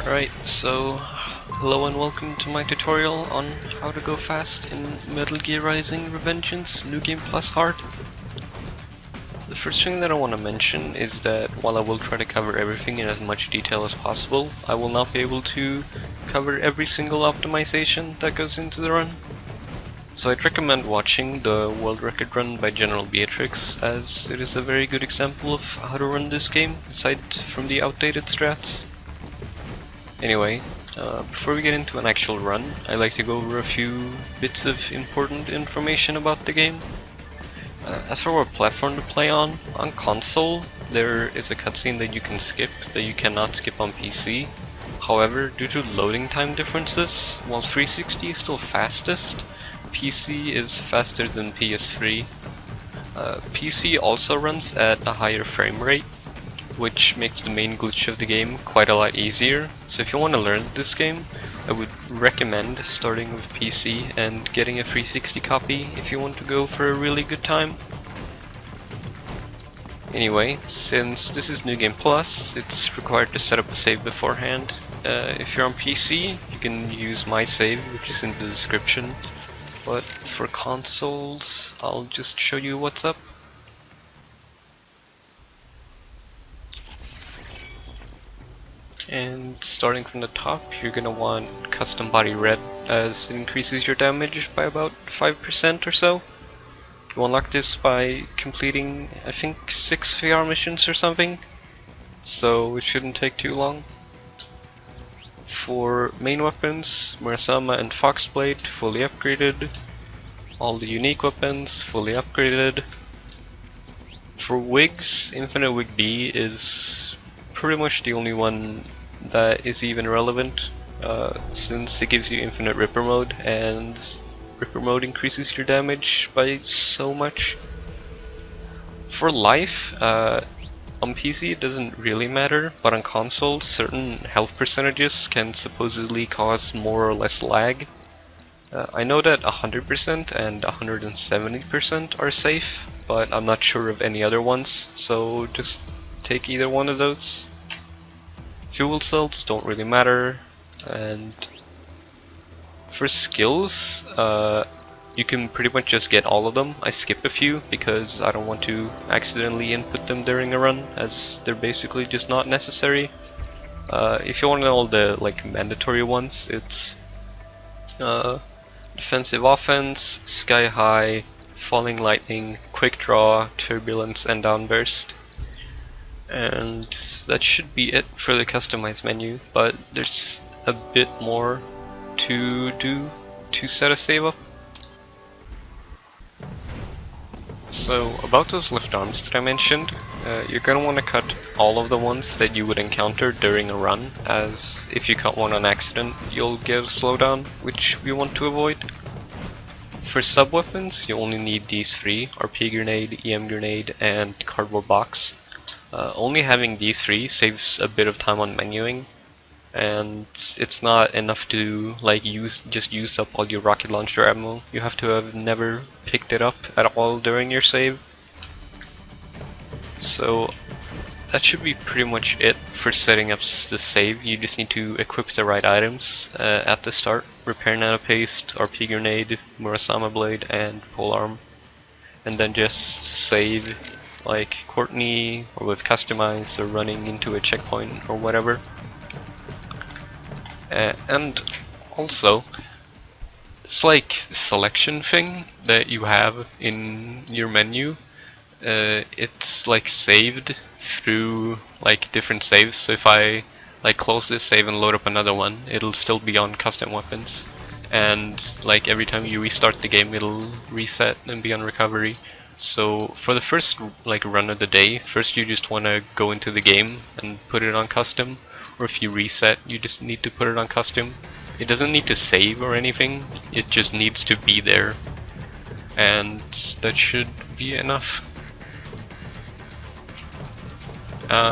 Alright, so hello and welcome to my tutorial on how to go fast in Metal Gear Rising: Revengeance New Game Plus Hard. The first thing that I want to mention is that while I will try to cover everything in as much detail as possible, I will not be able to cover every single optimization that goes into the run. So I'd recommend watching the world record run by General Beatrix, as it is a very good example of how to run this game, aside from the outdated strats. Anyway, before we get into an actual run, I'd like to go over a few bits of important information about the game. As for what platform to play on console, there is a cutscene that you can skip that you cannot skip on PC. However, due to loading time differences, while 360 is still fastest, PC is faster than PS3. PC also runs at a higher frame rate, which makes the main glitch of the game quite a lot easier. So if you want to learn this game, I would recommend starting with PC and getting a 360 copy if you want to go for a really good time. Anyway, since this is New Game Plus, it's required to set up a save beforehand. If you're on PC, you can use my save, which is in the description. But for consoles, I'll just show you what's up. And starting from the top, you're gonna want Custom Body Red, as it increases your damage by about 5% or so. You unlock this by completing, I think, 6 VR missions or something, so it shouldn't take too long. For main weapons, Murasama and Foxblade fully upgraded. All the unique weapons fully upgraded. For wigs, Infinite Wig B is pretty much the only one that is even relevant, since it gives you infinite Ripper mode, and Ripper mode increases your damage by so much. For life, on PC it doesn't really matter, but on console certain health percentages can supposedly cause more or less lag. I know that 100% and 170% are safe, but I'm not sure of any other ones, so just take either one of those. Fuel cells don't really matter, and for skills, you can pretty much just get all of them. I skip a few because I don't want to accidentally input them during a run, as they're basically just not necessary. If you want to know all the mandatory ones, it's defensive offense, sky high, falling lightning, quick draw, turbulence, and downburst. And that should be it for the customized menu, but there's a bit more to do to set a save up. So about those lift arms that I mentioned, you're going to want to cut all of the ones that you would encounter during a run, as if you cut one on accident you'll get a slowdown, which we want to avoid. For sub-weapons, you only need these three: RP Grenade, EM Grenade, and Cardboard Box. Only having these three saves a bit of time on menuing, and it's not enough to just use up all your rocket launcher ammo. You have to have never picked it up at all during your save. So that should be pretty much it for setting up the save. You just need to equip the right items at the start: Repair Nano Paste, RP Grenade, Murasama Blade, and Polearm, and then just save like Courtney, or with Customize, or running into a checkpoint or whatever. And also, it's like selection thing that you have in your menu. It's like saved through different saves. So if I close this save and load up another one, it'll still be on custom weapons. And every time you restart the game, it'll reset and be on recovery. So for the first run of the day, first you just want to go into the game and put it on custom, or if you reset, you just need to put it on custom. It doesn't need to save or anything, it just needs to be there, and that should be enough.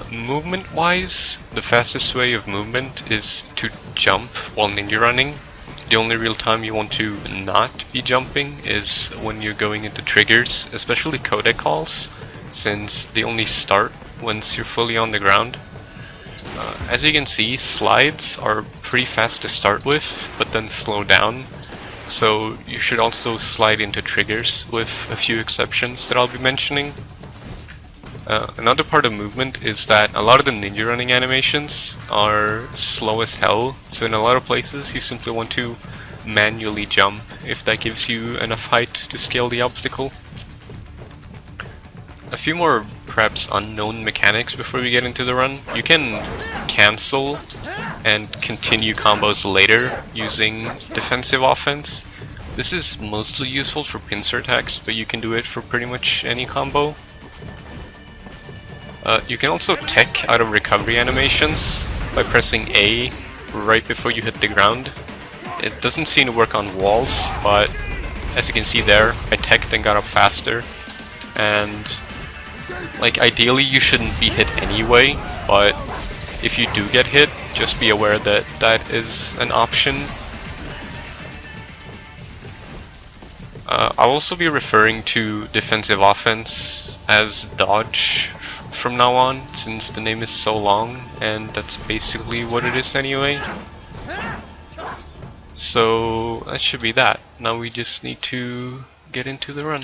Movement wise, the fastest way of movement is to jump while ninja running. The only real time you want to not be jumping is when you're going into triggers, especially codec calls, since they only start once you're fully on the ground. As you can see, slides are pretty fast to start with, but then slow down. So you should also slide into triggers, with a few exceptions that I'll be mentioning. Another part of movement is that a lot of the ninja running animations are slow as hell, so in a lot of places you simply want to manually jump if that gives you enough height to scale the obstacle. A few more perhaps unknown mechanics before we get into the run. You can cancel and continue combos later using defensive offense. This is mostly useful for pincer attacks, but you can do it for pretty much any combo. You can also tech out of recovery animations by pressing A right before you hit the ground. It doesn't seem to work on walls, but as you can see there, I teched and got up faster. And like ideally you shouldn't be hit anyway, but if you do get hit, just be aware that that is an option. I'll also be referring to defensive offense as dodge from now on, since the name is so long, and that's basically what it is anyway. So that should be that. Now we just need to get into the run.